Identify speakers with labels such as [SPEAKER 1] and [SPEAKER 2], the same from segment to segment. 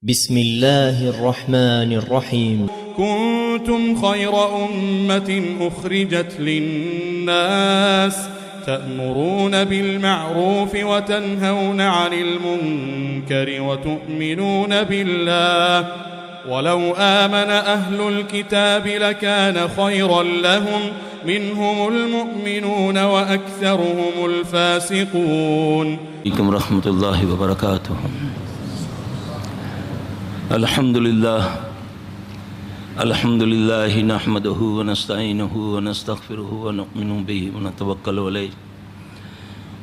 [SPEAKER 1] بسم الله الرحمن الرحيم.
[SPEAKER 2] كنتم خير أمة أخرجت للناس تأمرون بالمعروف وتنهون عن المنكر وتؤمنون بالله ولو آمن أهل الكتاب لكان خيرا لهم منهم المؤمنون وأكثرهم الفاسقون.
[SPEAKER 3] عليكم ورحمة الله وبركاته. الحمد لله نحمده ونستعينه ونستغفره ونؤمن به ونتوكل عليه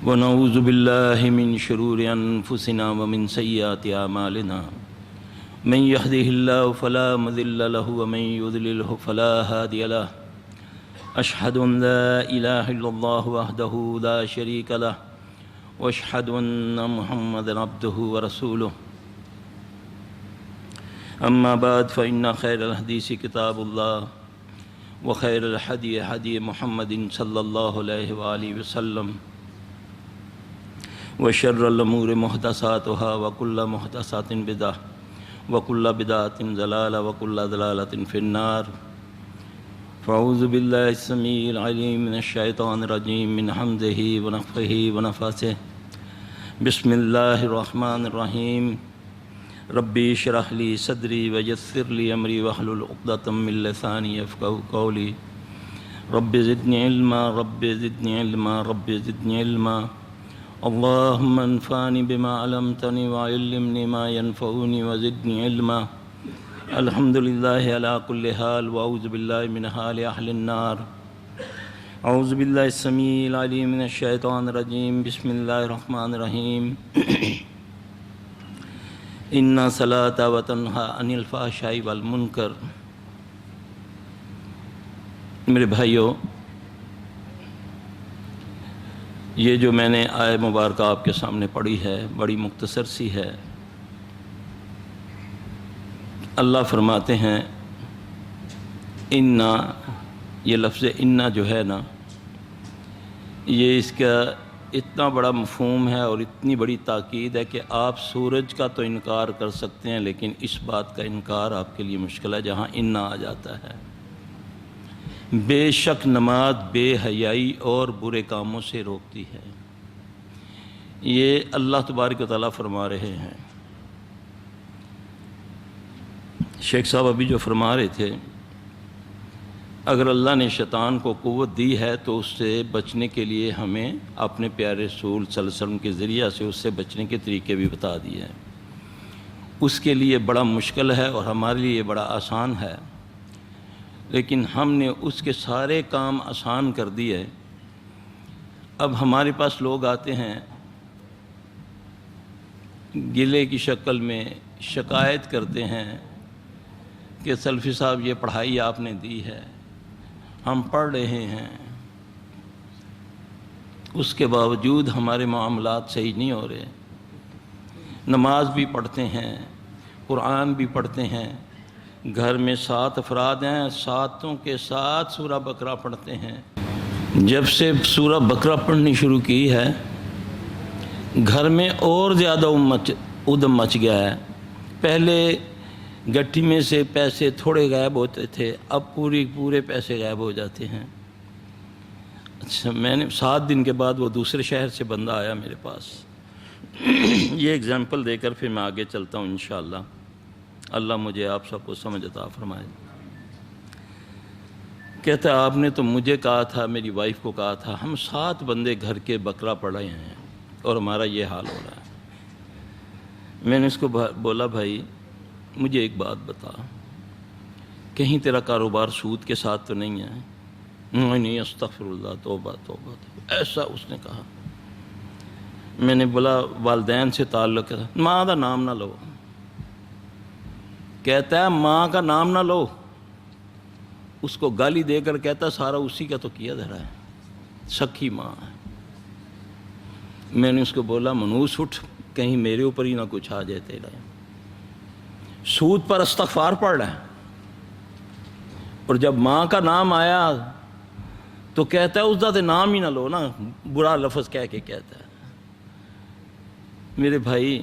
[SPEAKER 3] ونعوذ بالله من شرور أنفسنا ومن سيئات أعمالنا من يهده الله فلا مضل له ومن يضلله فلا هادي له أشهد أن لا إله إلا الله وحده لا شريك له وأشهد أن محمدا عبده ورسوله. أما بعد فإن خير الحديث كتاب الله وخير الهدي هدي محمد صلى الله عليه وآله وسلم وشر الأمور محدثاتها وكل محدثات بدعة وكل بدعة ضلالة وكل ضلالة في النار. فأعوذ بالله السميع العليم من الشيطان الرجيم من حمده ونفخه ونفثه. بسم الله الرحمن الرحيم. ربي اشرح لي صدري ويسر لي أمري واحلل عقدة من لساني يفقهوا قولي. رب زدني علما رب زدني علما رب زدني علما. اللهم انفعني بما علمتني وعلمني ما ينفعني وزدني علما. الحمد لله على كل حال وأعوذ بالله من حال أهل النار. أعوذ بالله السميع العليم من الشيطان الرجيم. بسم الله الرحمن الرحيم. ان الصلاۃ وتنہی عن الفحشاء والمنکر. میرے بھائیوں، یہ جو میں نے آیت مبارکہ آپ کے سامنے پڑھی ہے بڑی مختصر سی ہے. اللہ فرماتے ہیں انا، یہ لفظ انا جو ہے نا، یہ اس کا اتنا بڑا مفہوم ہے اور اتنی بڑی تاکید ہے کہ آپ سورج کا تو انکار کر سکتے ہیں لیکن اس بات کا انکار آپ کے لیے مشکل ہے جہاں انا آ جاتا ہے. بے شک نماز بے حیائی اور برے کاموں سے روکتی ہے. یہ اللہ تبارک و تعالیٰ فرما رہے ہیں. شیخ صاحب ابھی جو فرما رہے تھے، اگر اللہ نے شیطان کو قوت دی ہے تو اس سے بچنے کے لیے ہمیں اپنے پیارے رسول صلی اللہ علیہ وسلم کے ذریعہ سے اس سے بچنے کے طریقے بھی بتا دیے ہیں. اس کے لیے بڑا مشکل ہے اور ہمارے لیے بڑا آسان ہے، لیکن ہم نے اس کے سارے کام آسان کر دیے. اب ہمارے پاس لوگ آتے ہیں گلے کی شکل میں، شکایت کرتے ہیں کہ سلفی صاحب یہ پڑھائی آپ نے دی ہے، ہم پڑھ رہے ہیں، اس کے باوجود ہمارے معاملات صحیح نہیں ہو رہے. نماز بھی پڑھتے ہیں، قرآن بھی پڑھتے ہیں، گھر میں 7 افراد ہیں، 7 کے ساتھ سورہ بقرہ پڑھتے ہیں. جب سے سورہ بقرہ پڑھنی شروع کی ہے گھر میں اور زیادہ ادم مچ گیا ہے. پہلے گٹھی میں سے پیسے تھوڑے غائب ہوتے تھے، اب پورے پیسے غائب ہو جاتے ہیں. اچھا، میں نے 7 دن کے بعد وہ دوسرے شہر سے بندہ آیا میرے پاس. یہ اگزامپل دے کر پھر میں آگے چلتا ہوں انشاءاللہ. اللہ مجھے آپ سب کو سمجھ عطا فرمائے. کہتا ہے آپ نے تو مجھے کہا تھا، میری وائف کو کہا تھا، ہم 7 بندے گھر کے بقرہ پڑھ رہے ہیں اور ہمارا یہ حال ہو رہا ہے. میں نے اس کو بولا بھائی مجھے ایک بات بتا، کہیں تیرا کاروبار سود کے ساتھ تو نہیں ہے؟ نہیں، استغفر اللہ، توبہ توبہ. ایسا اس نے کہا. میں نے بولا والدین سے تعلق ہے؟ ماں کا نام نہ لو. کہتا ہے ماں کا نام نہ لو. اس کو گالی دے کر کہتا سارا اسی کا تو کیا دھرا ہے، سکی ماں ہے. میں نے اس کو بولا منوس اٹھ، کہیں میرے اوپر ہی نہ کچھ آ جائے تیرا. سود پر استغفار پڑھ رہا ہے اور جب ماں کا نام آیا تو کہتا ہے اس کا نام ہی نہ لو نا، برا لفظ کہہ کے کہتا ہے. میرے بھائی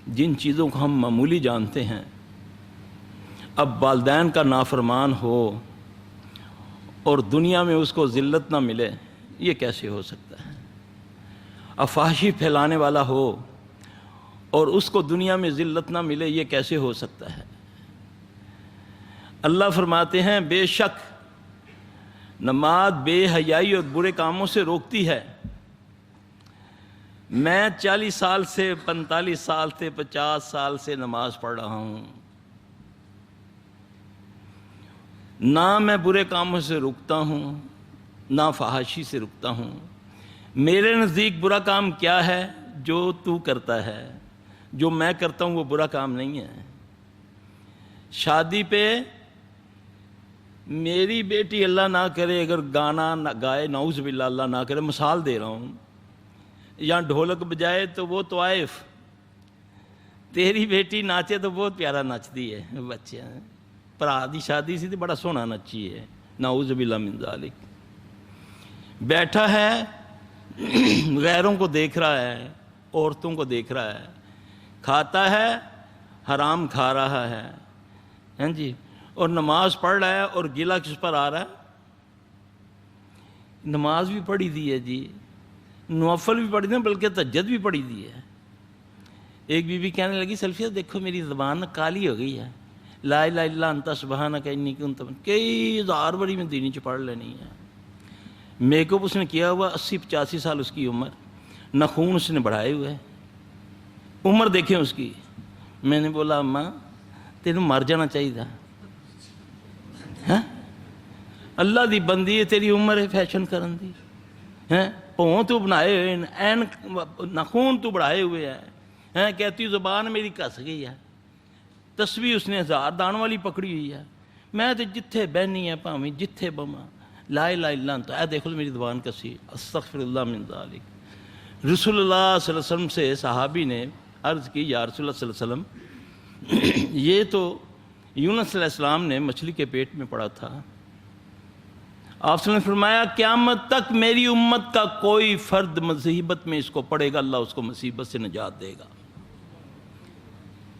[SPEAKER 3] جن چیزوں کو ہم معمولی جانتے ہیں، اب والدین کا نافرمان ہو اور دنیا میں اس کو ذلت نہ ملے، یہ کیسے ہو سکتا ہے؟ اب فحاشی پھیلانے والا ہو اور اس کو دنیا میں ذلت نہ ملے، یہ کیسے ہو سکتا ہے؟ اللہ فرماتے ہیں بے شک نماز بے حیائی اور برے کاموں سے روکتی ہے۔ میں 40 سال سے 45 سال سے 50 سال سے نماز پڑھ رہا ہوں، نہ میں برے کاموں سے رکتا ہوں نہ فحاشی سے رکتا ہوں۔ میرے نزدیک برا کام کیا ہے؟ جو تو کرتا ہے، جو میں کرتا ہوں وہ برا کام نہیں ہے۔ شادی پہ میری بیٹی اللہ نہ کرے اگر گانا نہ گائے، نعوذ باللہ اللہ نہ کرے، مثال دے رہا ہوں، یا ڈھولک بجائے تو وہ طوائف، تیری بیٹی ناچے تو بہت پیارا نچتی ہے، بچے پرا دی شادی سی تو بڑا سونا نچی ہے، نعوذ باللہ من ذالک۔ بیٹھا ہے غیروں کو دیکھ رہا ہے، عورتوں کو دیکھ رہا ہے، کھاتا ہے حرام کھا رہا ہے، ہاں جی، اور نماز پڑھ رہا ہے اور گلہ کس پر آ رہا ہے؟ نماز بھی پڑھی دی ہے جی، نوافل بھی پڑھی دی ہے، بلکہ تہجد بھی پڑھی دی ہے۔ ایک بی بی کہنے لگی سلفیہ دیکھو میری زبان کالی ہو گئی ہے، لا الہ الا انت سبحانک انی کنت من، کئی ہزار باری میں دینی پڑھ لینی ہے۔ میک اپ اس نے کیا ہوا 80-85 سال اس کی عمر، ناخون اس نے بڑھائے ہوئے، عمر دیکھیں اس کی۔ میں نے بولا اماں تینوں مر جانا چاہیے تھا، اللہ دی بندی ہے، تیری عمر ہے فیشن کرن دی، پوں تو بنائے ہوئے این ناخون تو بڑھائے ہوئے ہیں، کہتی زبان میری کس گئی ہے، تسبیح اس نے 1000 دان والی پکڑی ہوئی ہے، میں تو جتھے بہنی ہے پاویں جتھے بما لا الہ الا انت، اے دیکھو میری زبان کسی، استغفر اللہ من ذالک۔ رسول اللہ صلی اللہ علیہ وسلم سے صحابی نے عرض کی یا رسول اللہ صلی اللہ علیہ وسلم یہ تو یونس علیہ السلام نے مچھلی کے پیٹ میں پڑا تھا، آپ صلی اللہ علیہ وسلم نے فرمایا قیامت تک میری امت کا کوئی فرد مصیبت میں اس کو پڑے گا، اللہ اس کو مصیبت سے نجات دے گا،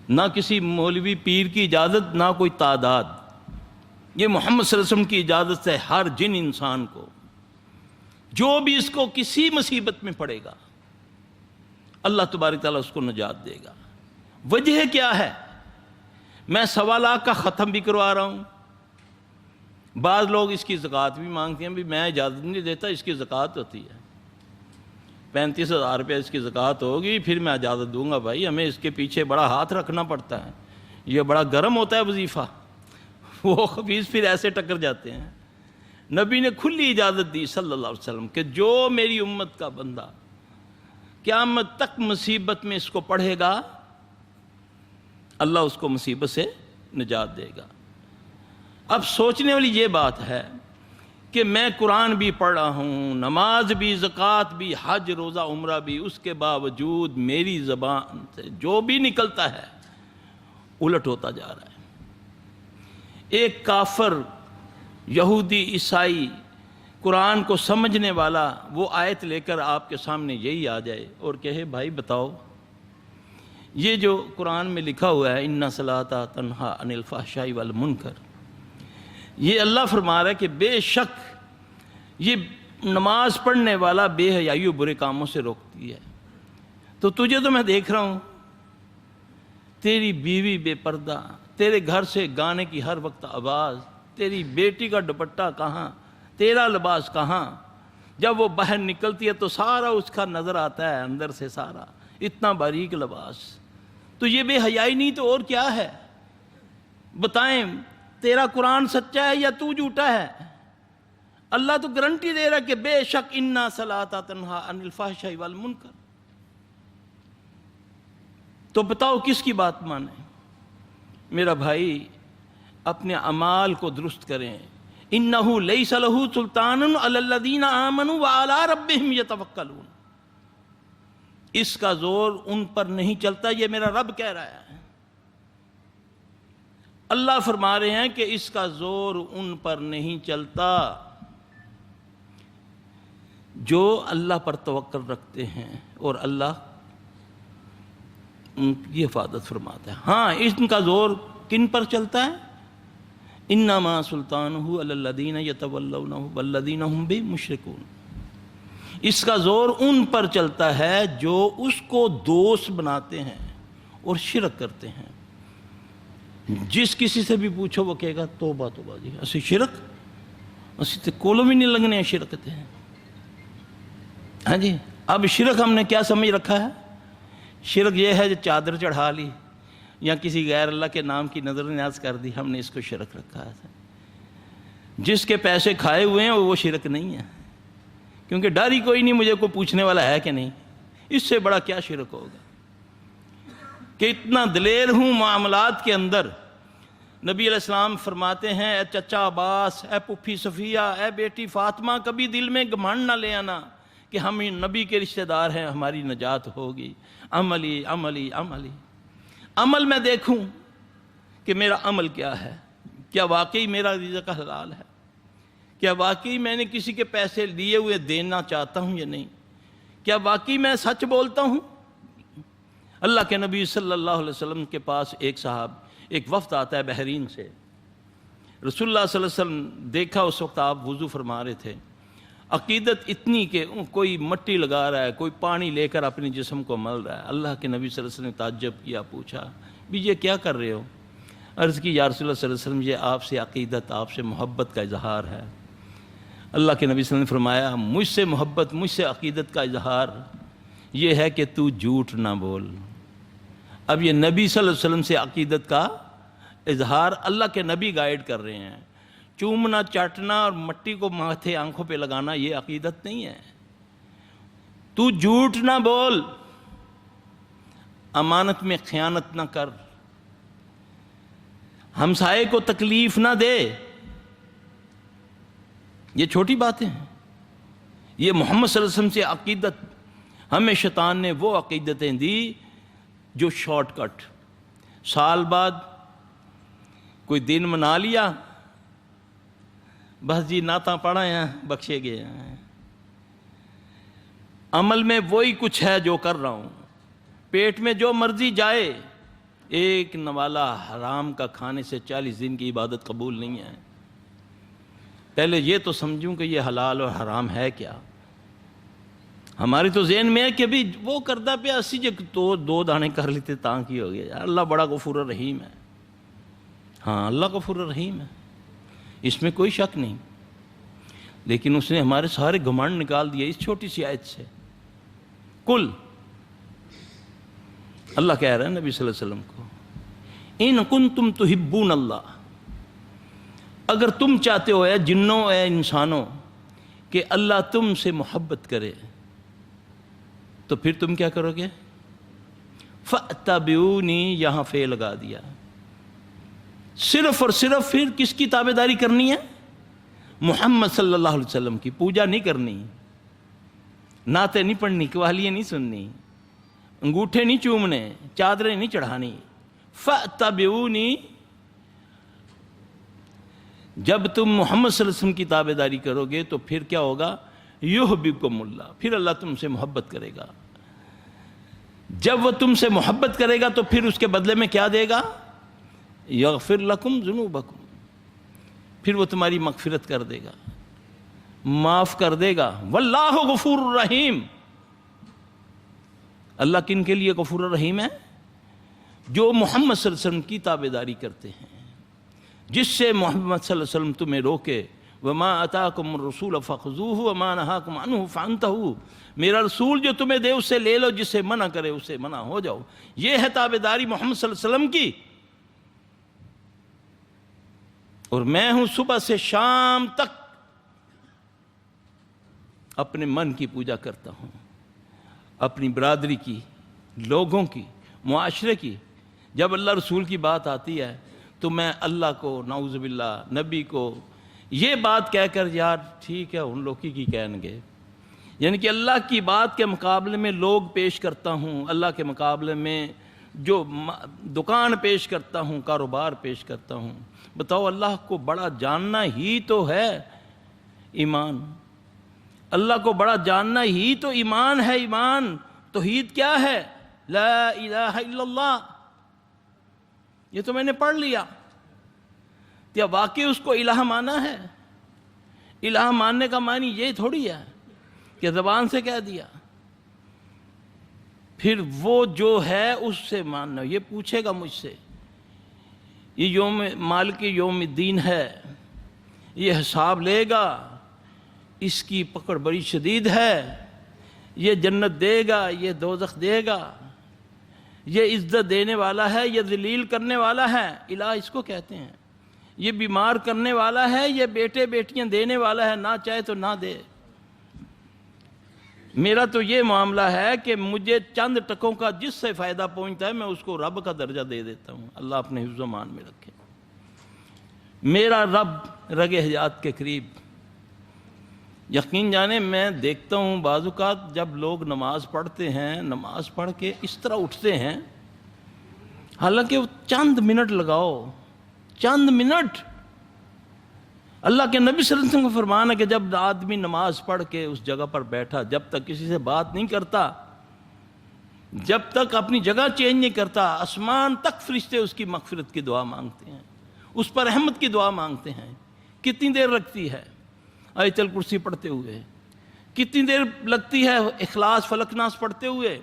[SPEAKER 3] نہ کسی مولوی پیر کی اجازت، نہ کوئی تعداد، یہ محمد صلی اللہ علیہ وسلم کی اجازت ہے ہر جن انسان کو، جو بھی اس کو کسی مصیبت میں پڑے گا اللہ تبارک تعالیٰ اس کو نجات دے گا۔ وجہ کیا ہے؟ میں 1.25 لاکھ کا ختم بھی کروا رہا ہوں، بعض لوگ اس کی زکوٰۃ بھی مانگتے ہیں، بھی میں اجازت نہیں دیتا، اس کی زکوٰۃ ہوتی ہے، 35,000 روپے اس کی زکوٰۃ ہوگی پھر میں اجازت دوں گا۔ بھائی ہمیں اس کے پیچھے بڑا ہاتھ رکھنا پڑتا ہے، یہ بڑا گرم ہوتا ہے وظیفہ، وہ خبیث پھر ایسے ٹکر جاتے ہیں۔ نبی نے کھلی اجازت دی صلی اللہ علیہ وسلم کہ جو میری امت کا بندہ قیامت تک مصیبت میں اس کو پڑھے گا اللہ اس کو مصیبت سے نجات دے گا۔ اب سوچنے والی یہ بات ہے کہ میں قرآن بھی پڑھ رہا ہوں، نماز بھی، زکوٰۃ بھی، حج روزہ عمرہ بھی، اس کے باوجود میری زبان سے جو بھی نکلتا ہے الٹ ہوتا جا رہا ہے۔ ایک کافر یہودی عیسائی قرآن کو سمجھنے والا وہ آیت لے کر آپ کے سامنے یہی آ جائے اور کہے بھائی بتاؤ یہ جو قرآن میں لکھا ہوا ہے اِنَّ الصَّلَاةَ تَنْہَىٰ عَنِ الْفَحْشَاءِ وَالْمُنکَرِ، یہ اللہ فرما رہا ہے کہ بے شک یہ نماز پڑھنے والا بے حیائی و برے کاموں سے روکتی ہے۔ تو تجھے تو میں دیکھ رہا ہوں، تیری بیوی بے پردہ، تیرے گھر سے گانے کی ہر وقت آواز، تیری بیٹی کا دوپٹہ کہاں، تیرا لباس کہاں، جب وہ باہر نکلتی ہے تو سارا اس کا نظر آتا ہے اندر سے، سارا اتنا باریک لباس، تو یہ بے حیائی نہیں تو اور کیا ہے؟ بتائیں تیرا قرآن سچا ہے یا تو جھوٹا ہے؟ اللہ تو گارنٹی دے رہا ہے کہ بے شک اِنَّ الصَّلَاةَ تَنْہَىٰ عَنِ الْفَحْشَاءِ وَالْمُنکَرِ۔ تو بتاؤ کس کی بات مانیں؟ میرا بھائی اپنے اعمال کو درست کریں۔ اِنَّهُ لَيْسَ لَهُ سُلْطَانٌ عَلَى الَّذِينَ آمَنُوا وَعَلَىٰ رَبِّهِمْ يَتَوَكَّلُونَ، اس کا زور ان پر نہیں چلتا، یہ میرا رب کہہ رہا ہے۔ اللہ فرما رہے ہیں کہ اس کا زور ان پر نہیں چلتا جو اللہ پر توکل رکھتے ہیں اور اللہ ان کی حفاظت فرماتا ہے۔ ہاں ان کا زور کن پر چلتا ہے؟ انما سلطانہ علی الذین یتولونہ والذین ہم بہ مشرکون، اس کا زور ان پر چلتا ہے جو اس کو دوست بناتے ہیں اور شرک کرتے ہیں۔ جس کسی سے بھی پوچھو وہ کہے گا توبہ توبہ جی اسی شرک اسی تے کولو بھی نہیں لگنے شرک تے ہیں۔ ہاں جی، اب شرک ہم نے کیا سمجھ رکھا ہے؟ شرک یہ ہے جو چادر چڑھا لی یا کسی غیر اللہ کے نام کی نظر نیاز کر دی، ہم نے اس کو شرک رکھا ہے۔ جس کے پیسے کھائے ہوئے ہیں وہ شرک نہیں ہے، کیونکہ ڈر ہی کوئی نہیں مجھے کوئی پوچھنے والا ہے کہ نہیں، اس سے بڑا کیا شرک ہوگا کہ اتنا دلیر ہوں معاملات کے اندر۔ نبی علیہ السلام فرماتے ہیں اے چچا عباس، اے پھوپھی صفیہ، اے بیٹی فاطمہ، کبھی دل میں گھمنڈ نہ لے آنا کہ ہم نبی کے رشتہ دار ہیں، ہماری نجات ہوگی۔ عملی عملی عملی، عمل میں دیکھوں کہ میرا عمل کیا ہے، کیا واقعی میرا رزق حلال ہے، کیا واقعی میں نے کسی کے پیسے لیے ہوئے دینا چاہتا ہوں یا نہیں، کیا واقعی میں سچ بولتا ہوں۔ اللہ کے نبی صلی اللہ علیہ وسلم کے پاس ایک وفد آتا ہے بحرین سے۔ رسول اللہ صلی اللہ علیہ وسلم دیکھا اس وقت آپ وضو فرما رہے تھے، عقیدت اتنی کہ کوئی مٹی لگا رہا ہے، کوئی پانی لے کر اپنے جسم کو مل رہا ہے۔ اللہ کے نبی صلی اللہ علیہ وسلم نے تعجب کیا، پوچھا بھی یہ کیا کر رہے ہو؟ عرض کی یا رسول اللہ صلی اللہ علیہ وسلم یہ آپ سے عقیدت، آپ سے محبت کا اظہار ہے۔ اللہ کے نبی صلی اللہ علیہ وسلم نے فرمایا مجھ سے محبت، مجھ سے عقیدت کا اظہار یہ ہے کہ تو جھوٹ نہ بول۔ اب یہ نبی صلی اللہ علیہ وسلم سے عقیدت کا اظہار اللہ کے نبی گائیڈ کر رہے ہیں۔ چومنا، چاٹنا اور مٹی کو ماتھے آنکھوں پہ لگانا یہ عقیدت نہیں ہے۔ تو جھوٹ نہ بول، امانت میں خیانت نہ کر، ہمسائے کو تکلیف نہ دے۔ یہ چھوٹی باتیں ہیں، یہ محمد صلی اللہ علیہ وسلم سے عقیدت۔ ہمیں شیطان نے وہ عقیدتیں دی جو شارٹ کٹ، سال بعد کوئی دن منا لیا، بس جی نعتاں پڑھے ہیں بخشے گئے ہیں، عمل میں وہی کچھ ہے جو کر رہا ہوں، پیٹ میں جو مرضی جائے۔ ایک نوالا حرام کا کھانے سے 40 دن کی عبادت قبول نہیں ہے۔ پہلے یہ تو سمجھوں کہ یہ حلال اور حرام ہے کیا۔ ہماری تو ذہن میں ہے کہ بھی وہ کردہ پہ اسی جو تو 2 دانے کر لیتے تاں کی ہو گیا۔ اللہ بڑا غفور الرحیم ہے، ہاں اللہ غفور الرحیم ہے، اس میں کوئی شک نہیں، لیکن اس نے ہمارے سارے گھمنڈ نکال دیے اس چھوٹی سی آیت سے۔ کل اللہ کہہ رہا ہے نبی صلی اللہ علیہ وسلم کو ان کنتم تحبون اللہ، اگر تم چاہتے ہو اے جنوں اے انسانوں کہ اللہ تم سے محبت کرے تو پھر تم کیا کرو گے؟ فَاتَّبِعُونِی، یہاں فے لگا دیا، صرف اور صرف پھر کس کی تابعداری کرنی ہے؟ محمد صلی اللہ علیہ وسلم کی۔ پوجا نہیں کرنی، نعتیں نہیں پڑھنی، قوالیاں نہیں سننی، انگوٹھے نہیں چومنے، چادریں نہیں چڑھانی۔ فَاتَّبِعُونِی، جب تم محمد صلی اللہ علیہ وسلم کی تابعداری کرو گے تو پھر کیا ہوگا؟ یحببکم اللہ، پھر اللہ تم سے محبت کرے گا۔ جب وہ تم سے محبت کرے گا تو پھر اس کے بدلے میں کیا دے گا؟ یغفر لکم ذنوبکم، پھر وہ تمہاری مغفرت کر دے گا، معاف کر دے گا۔ واللہ غفور الرحیم، اللہ کن کے لیے غفور الرحیم ہے؟ جو محمد صلی اللہ علیہ وسلم کی تابعداری کرتے ہیں، جس سے محمد صلی اللہ علیہ وسلم تمہیں روکے۔ وما اتاکم الرسول فخذوہ وما نہاکم عنہ فانتہوا، میرا رسول جو تمہیں دے اس سے لے لو، جس سے منع کرے اس سے منع ہو جاؤ۔ یہ ہے تابعداری محمد صلی اللہ علیہ وسلم کی۔ اور میں ہوں صبح سے شام تک اپنے من کی پوجا کرتا ہوں، اپنی برادری کی، لوگوں کی، معاشرے کی۔ جب اللہ رسول کی بات آتی ہے تو میں اللہ کو، نعوذ باللہ، نبی کو یہ بات کہہ کر یار ٹھیک ہے ان لوگوں کی کہیں گے، یعنی کہ اللہ کی بات کے مقابلے میں لوگ پیش کرتا ہوں، اللہ کے مقابلے میں جو دکان پیش کرتا ہوں، کاروبار پیش کرتا ہوں۔ بتاؤ اللہ کو بڑا جاننا ہی تو ہے ایمان، اللہ کو بڑا جاننا ہی تو ایمان ہے۔ ایمان توحید کیا ہے؟ لا الہ الا اللہ، یہ تو میں نے پڑھ لیا، کیا واقعی اس کو الہ مانا ہے؟ الہ ماننے کا معنی یہ تھوڑی ہے کہ زبان سے کہہ دیا، پھر وہ جو ہے اس سے ماننا۔ یہ پوچھے گا مجھ سے، یہ یوم مالک یوم الدین ہے، یہ حساب لے گا، اس کی پکڑ بڑی شدید ہے، یہ جنت دے گا، یہ دوزخ دے گا، یہ عزت دینے والا ہے، یہ ذلیل کرنے والا ہے، الہ اس کو کہتے ہیں، یہ بیمار کرنے والا ہے، یہ بیٹے بیٹیاں دینے والا ہے، نہ چاہے تو نہ دے۔ میرا تو یہ معاملہ ہے کہ مجھے چند ٹکوں کا جس سے فائدہ پہنچتا ہے میں اس کو رب کا درجہ دے دیتا ہوں، اللہ اپنے حفظ و امان میں رکھے۔ میرا رب رگ حیات کے قریب، یقین جانے میں دیکھتا ہوں بعض اوقات جب لوگ نماز پڑھتے ہیں، نماز پڑھ کے اس طرح اٹھتے ہیں، حالانکہ وہ چند منٹ لگاؤ، چند منٹ۔ اللہ کے نبی صلی اللہ علیہ وسلم کا فرمان ہے کہ جب آدمی نماز پڑھ کے اس جگہ پر بیٹھا، جب تک کسی سے بات نہیں کرتا، جب تک اپنی جگہ چینج نہیں کرتا، آسمان تک فرشتے اس کی مغفرت کی دعا مانگتے ہیں، اس پر رحمت کی دعا مانگتے ہیں۔ کتنی دیر لگتی ہے آیت الکرسی پڑھتے ہوئے؟ کتنی دیر لگتی ہے اخلاص فلق ناس پڑھتے ہوئے؟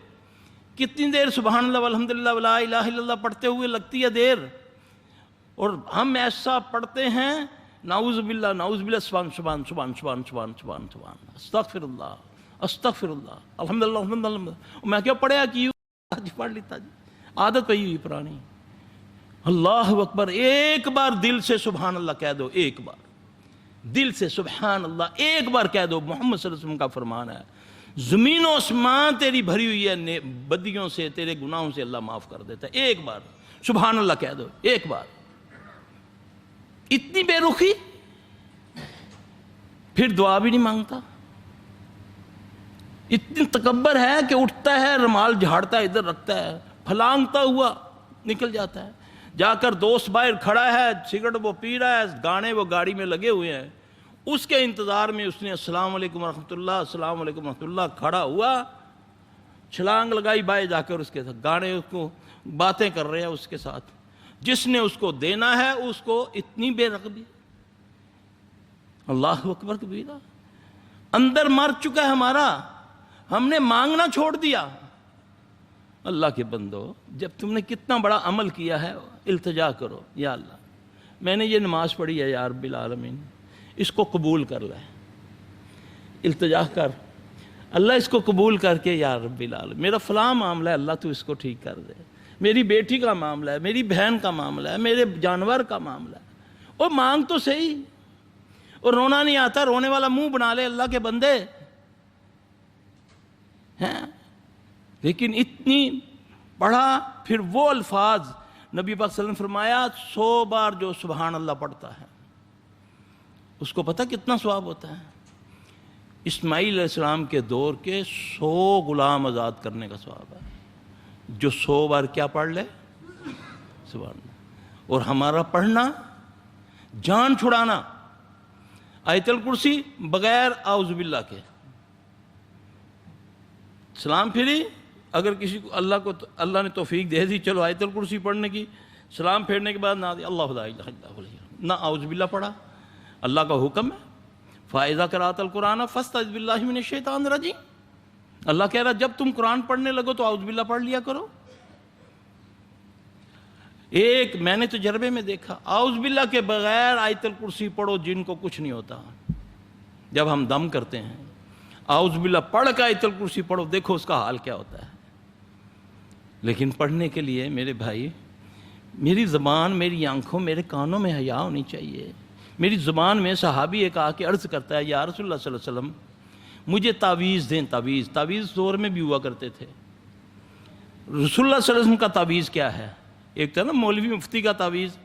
[SPEAKER 3] کتنی دیر سبحان اللہ والحمدللہ ولا الہ الا اللہ پڑھتے ہوئے لگتی ہے دیر؟ اور ہم ایسا پڑھتے ہیں، نعوذ باللہ نعوذ باللہ، سبحان سبحان سبحان سبحان سبحان سبحان سبحان، استغفر اللہ استغفر اللہ، الحمدللہ الحمدللہ۔ میں کیا پڑھیا کی پڑھ لیتا جی، عادت پئی ہوئی پرانی۔ اللہ اکبر، ایک بار دل سے سبحان اللہ کہہ دو، ایک بار دل سے سبحان اللہ ایک بار کہہ دو۔ محمد صلی اللہ علیہ وسلم کا فرمان ہے، زمین و آسمان تیری بھری ہوئی ہے بدیوں سے، تیرے گناہوں سے اللہ معاف کر دیتا ہے۔ ایک بار سبحان اللہ کہہ دو، ایک بار۔ اتنی بے رخی، پھر دعا بھی نہیں مانگتا۔ اتنی تکبر ہے کہ اٹھتا ہے، رومال جھاڑتا ہے، ادھر رکھتا ہے، پھلانگتا ہوا نکل جاتا ہے۔ جا کر دوست باہر کھڑا ہے، سگریٹ وہ پی رہا ہے، گانے وہ گاڑی میں لگے ہوئے ہیں، اس کے انتظار میں اس نے السلام علیکم ورحمۃ اللہ، السلام علیکم ورحمۃ اللہ، کھڑا ہوا، چھلانگ لگائی باہر جا کر اس کے ساتھ، گانے اس کو باتیں کر رہے ہیں اس کے ساتھ۔ جس نے اس کو دینا ہے اس کو اتنی بے رغبی، اللہ اکبر کبیرہ۔ اندر مر چکا ہے ہمارا، ہم نے مانگنا چھوڑ دیا۔ اللہ کے بندو، جب تم نے کتنا بڑا عمل کیا ہے، التجا کرو، یا اللہ میں نے یہ نماز پڑھی ہے یا رب العالمین، اس کو قبول کر لے۔ التجا کر، اللہ اس کو قبول کر کے، یا رب العالمین میرا فلاں معاملہ ہے، اللہ تو اس کو ٹھیک کر دے، میری بیٹی کا معاملہ ہے، میری بہن کا معاملہ ہے، میرے جانور کا معاملہ ہے۔ اور مانگ تو صحیح، اور رونا نہیں آتا، رونے والا منہ بنا لے اللہ کے بندے ہیں۔ لیکن اتنی پڑھا، پھر وہ الفاظ نبی پاک صلی اللہ علیہ وسلم نے فرمایا 100 بار جو سبحان اللہ پڑھتا ہے اس کو پتہ کتنا ثواب ہوتا ہے؟ اسماعیل علیہ السلام کے دور کے 100 غلام آزاد کرنے کا ثواب ہے، جو 100 بار کیا پڑھ لے؟ سبحان اللہ۔ اور ہمارا پڑھنا، جان چھڑانا، آیت الکرسی بغیر اعوذ باللہ کے، سلام پھری، اگر کسی کو اللہ نے توفیق دے دی چلو آیت الکرسی پڑھنے کی، سلام پھیرنے کے بعد نہ اللہ لا الہ الا اللہ، نہ اعوذ باللہ پڑھا۔ اللہ کا حکم ہے فَإِذَا قَرَأْتَ الْقُرْآنَ فَاسْتَعِذْ بِاللَّهِ مِنَ الشَّيْطَانِ الرَّجِيمِ۔ اللہ کہہ رہا جب تم قرآن پڑھنے لگو تو اعوذ باللہ پڑھ لیا کرو۔ ایک میں نے تجربے میں دیکھا، اعوذ باللہ کے بغیر آیت الکرسی پڑھو جن کو کچھ نہیں ہوتا۔ جب ہم دم کرتے ہیں اعوذ باللہ پڑھ کے آیت الکرسی پڑھو، دیکھو اس کا حال کیا ہوتا ہے۔ لیکن پڑھنے کے لیے میرے بھائی، میری زبان، میری آنکھوں، میرے کانوں میں حیا ہونی چاہیے۔ میری زبان میں صحابی ایک آ کے عرض کرتا ہے، یا رسول اللہ صلی اللہ علیہ وسلم مجھے تعویذ دیں۔ تعویذ دور میں بھی ہوا کرتے تھے۔ رسول اللہ صلی اللہ علیہ وسلم کا تعویذ کیا ہے؟ ایک تھا نا مولوی مفتی کا تعویذ۔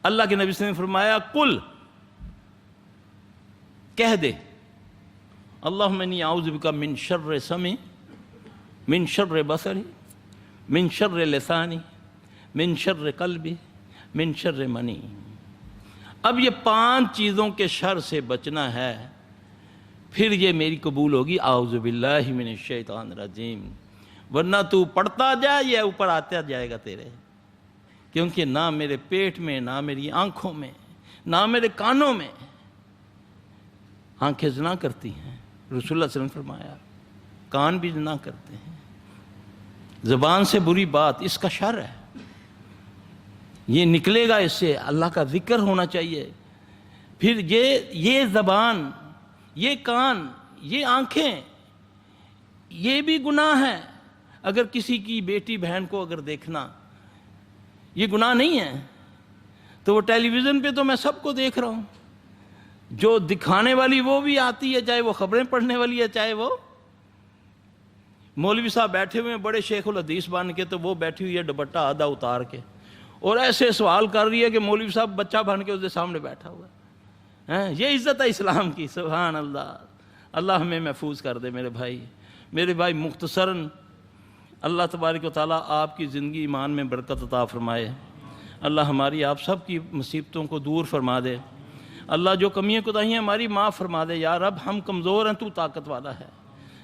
[SPEAKER 3] اللہ کے نبی صلی اللہ علیہ وسلم نے فرمایا قل، کہہ دے اللہم انی اعوذ بک من شر سمعی، من شر بصری، من شر لسانی، من شر قلبی، من شر منی۔ اب یہ 5 چیزوں کے شر سے بچنا ہے، پھر یہ میری قبول ہوگی اعوذ باللہ من الشیطان الرجیم۔ ورنہ تو پڑھتا جا یہ اوپر آتا جائے گا تیرے، کیونکہ نہ میرے پیٹ میں، نہ میری آنکھوں میں، نہ میرے کانوں میں آنکھیں زنا کرتی ہیں، رسول اللہ صلی اللہ علیہ وسلم فرمایا کان بھی زنا کرتے ہیں، زبان سے بری بات اس کا شر ہے، یہ نکلے گا اس سے، اللہ کا ذکر ہونا چاہیے۔ پھر یہ زبان، یہ کان، یہ آنکھیں، یہ بھی گناہ ہے۔ اگر کسی کی بیٹی بہن کو اگر دیکھنا یہ گناہ نہیں ہے تو وہ ٹیلی ویژن پہ تو میں سب کو دیکھ رہا ہوں، جو دکھانے والی وہ بھی آتی ہے، چاہے وہ خبریں پڑھنے والی ہے، چاہے وہ مولوی صاحب بیٹھے ہوئے ہیں بڑے شیخ الحدیث بن کے، تو وہ بیٹھی ہوئی ہے دوپٹہ آدھا اتار کے اور ایسے سوال کر رہی ہے کہ مولوی صاحب بچہ بن کے اس کے سامنے بیٹھا ہوا ہے۔ یہ عزت ہے اسلام کی، سبحان اللہ۔ اللہ ہمیں محفوظ کر دے میرے بھائی مختصراً اللہ تبارک و تعالیٰ آپ کی زندگی ایمان میں برکت عطا فرمائے، اللہ ہماری آپ سب کی مصیبتوں کو دور فرما دے، اللہ جو کمیاں کوتاہیاں ہماری معاف فرما دے، یا رب ہم کمزور ہیں تو طاقت والا ہے،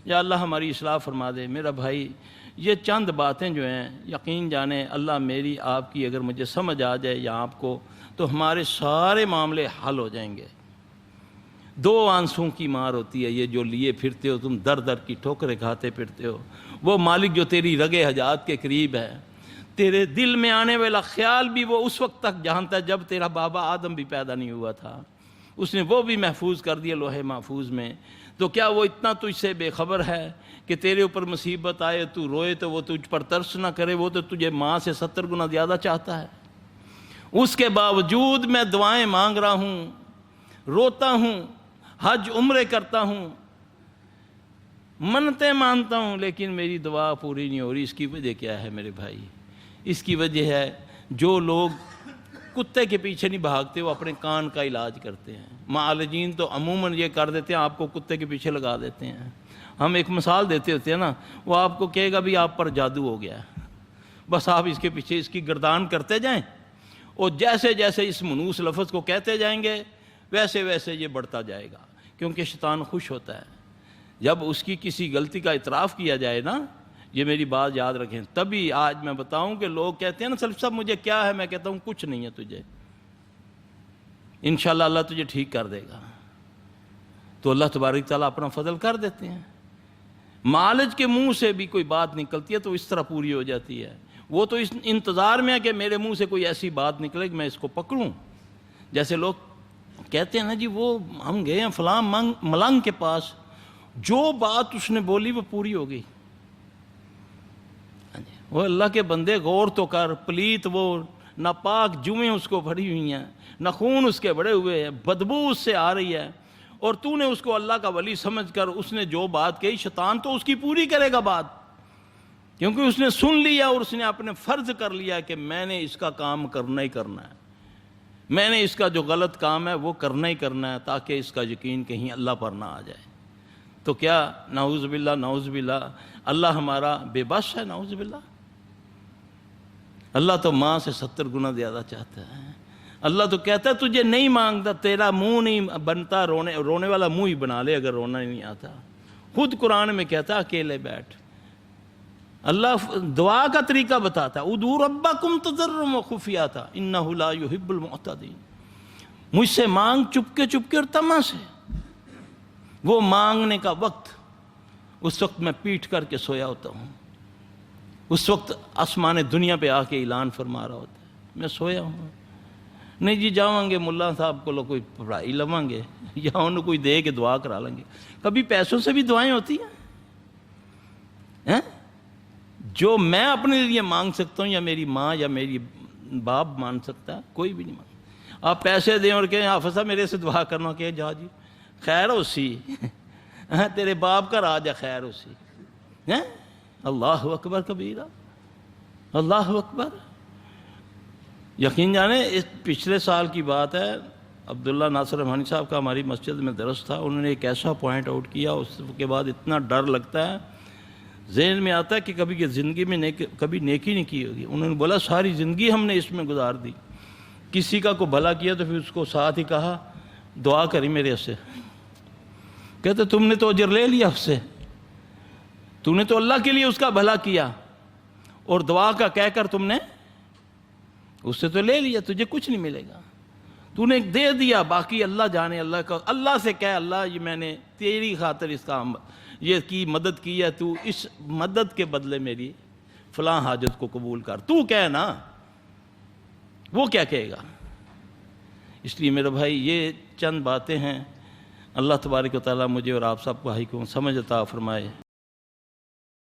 [SPEAKER 3] یا اللہ ہماری اصلاح فرما دے۔ میرا بھائی یہ چند باتیں جو ہیں یقین جانے اللہ میری آپ کی اگر مجھے سمجھ آ جائے یا آپ کو، تو ہمارے سارے معاملے حل ہو جائیں گے۔ دو آنسوں کی مار ہوتی ہے یہ جو لیے پھرتے ہو تم، در در کی ٹھوکریں کھاتے پھرتے ہو، وہ مالک جو تیری رگے حجات کے قریب ہے، تیرے دل میں آنے والا خیال بھی وہ اس وقت تک جانتا ہے جب تیرا بابا آدم بھی پیدا نہیں ہوا تھا، اس نے وہ بھی محفوظ کر دیا لوح محفوظ میں۔ تو کیا وہ اتنا تجھ سے بے خبر ہے کہ تیرے اوپر مصیبت آئے تو روئے تو وہ تجھ پر ترس نہ کرے؟ وہ تو تجھے ماں سے 70 گنا زیادہ چاہتا ہے۔ اس کے باوجود میں دعائیں مانگ رہا ہوں، روتا ہوں، حج عمرے کرتا ہوں، منتیں مانتا ہوں، لیکن میری دعا پوری نہیں ہو رہی۔ اس کی وجہ کیا ہے میرے بھائی؟ اس کی وجہ ہے جو لوگ کتے کے پیچھے نہیں بھاگتے، وہ اپنے کان کا علاج کرتے ہیں۔ معالجین تو عموماً یہ کر دیتے ہیں، آپ کو کتے کے پیچھے لگا دیتے ہیں۔ ہم ایک مثال دیتے ہوتے ہیں نا، وہ آپ کو کہے گا بھی آپ پر جادو ہو گیا ہے، بس آپ اس کے پیچھے اس کی گردان کرتے جائیں، اور جیسے جیسے اس منوس لفظ کو کہتے جائیں گے ویسے ویسے یہ بڑھتا جائے گا، کیونکہ شیطان خوش ہوتا ہے جب اس کی کسی غلطی کا اعتراف کیا جائے نا۔ یہ میری بات یاد رکھیں، تبھی آج میں بتاؤں کہ لوگ کہتے ہیں نا سلف صاحب مجھے کیا ہے، میں کہتا ہوں کچھ نہیں ہے تجھے، انشاءاللہ اللہ تجھے ٹھیک کر دے گا۔ تو اللہ تبارک تعالیٰ اپنا فضل کر دیتے ہیں۔ معالج کے منہ سے بھی کوئی بات نکلتی ہے تو اس طرح پوری ہو جاتی ہے، وہ تو اس انتظار میں ہے کہ میرے منہ سے کوئی ایسی بات نکلے کہ میں اس کو پکڑوں۔ جیسے لوگ کہتے ہیں نا جی وہ ہم گئے ہیں فلاں ملنگ کے پاس، جو بات اس نے بولی وہ پوری ہو گئی۔ وہ اللہ کے بندے غور تو کر، پلیت وہ ناپاک جوئیں اس کو بھری ہوئی ہیں، نخون اس کے بڑے ہوئے ہیں، بدبو اس سے آ رہی ہے، اور تو نے اس کو اللہ کا ولی سمجھ کر اس نے جو بات کہی، شیطان تو اس کی پوری کرے گا بات، کیونکہ اس نے سن لیا اور اس نے اپنے فرض کر لیا کہ میں نے اس کا کام کرنا ہی کرنا ہے، میں نے اس کا جو غلط کام ہے وہ کرنا ہی کرنا ہے، تاکہ اس کا یقین کہیں اللہ پر نہ آ جائے۔ تو کیا نعوذ باللہ نعوذ باللہ اللہ ہمارا بے بس ہے؟ نعوذ باللہ۔ اللہ تو ماں سے 70 گنا زیادہ چاہتا ہے۔ اللہ تو کہتا ہے تجھے نہیں مانگتا، تیرا منہ نہیں بنتا، رونے والا منہ ہی بنا لے اگر رونا نہیں آتا۔ خود قرآن میں کہتا ہے اکیلے بیٹھ، اللہ دعا کا طریقہ بتاتا ہے، ادعوا ربکم تضرعا وخفیہ، انہ لا یحب المعتدین، مجھ سے مانگ چپکے چپکے اور طمع سے۔ وہ مانگنے کا وقت، اس وقت میں پیٹ کر کے سویا ہوتا ہوں، اس وقت آسمان دنیا پہ آ کے اعلان فرما رہا ہوتا ہے میں سویا ہوں۔ نہیں جی جاؤں گے ملا صاحب کو کوئی پڑھائی لواں گے یا انہوں کوئی دے کے دعا کرا لیں گے۔ کبھی پیسوں سے بھی دعائیں ہوتی ہیں؟ جو میں اپنے لیے مانگ سکتا ہوں یا میری ماں یا میری باپ مان سکتا ہے؟ کوئی بھی نہیں مانگ۔ آپ پیسے دیں اور کہیں حافظ صاحب میرے سے دعا کرنا، کہ جا جی خیر اسی تیرے باپ کا راج ہے، خیر اسی۔ اللہ اکبر کبیرہ، اللہ اکبر۔ یقین جانے اس پچھلے سال کی بات ہے، عبداللہ ناصر رحمانی صاحب کا ہماری مسجد میں درس تھا، انہوں نے ایک ایسا پوائنٹ آؤٹ کیا، اس کے بعد اتنا ڈر لگتا ہے، ذہن میں آتا ہے کہ کبھی کہ زندگی میں کبھی نیکی نہیں کی ہوگی۔ انہوں نے بولا ساری زندگی ہم نے اس میں گزار دی، کسی کا کو بھلا کیا تو پھر اس کو ساتھ ہی کہا دعا کری میرے سے، کہتے تم نے تو اجر لے لیا اس سے، تو نے تو اللہ کے لیے اس کا بھلا کیا اور دعا کا کہہ کر تم نے اس سے تو لے لیا، تجھے کچھ نہیں ملے گا، تو نے دے دیا، باقی اللہ جانے۔ اللہ کا اللہ سے کہہ اللہ یہ میں نے تیری خاطر اس کا یہ کی مدد کی ہے، تو اس مدد کے بدلے میری فلاں حاجت کو قبول کر، تو کہہ نا، وہ کیا کہے گا؟ اس لیے میرے بھائی یہ چند باتیں ہیں، اللہ تبارک و تعالیٰ مجھے اور آپ سب کو سمجھ عطا فرمائے۔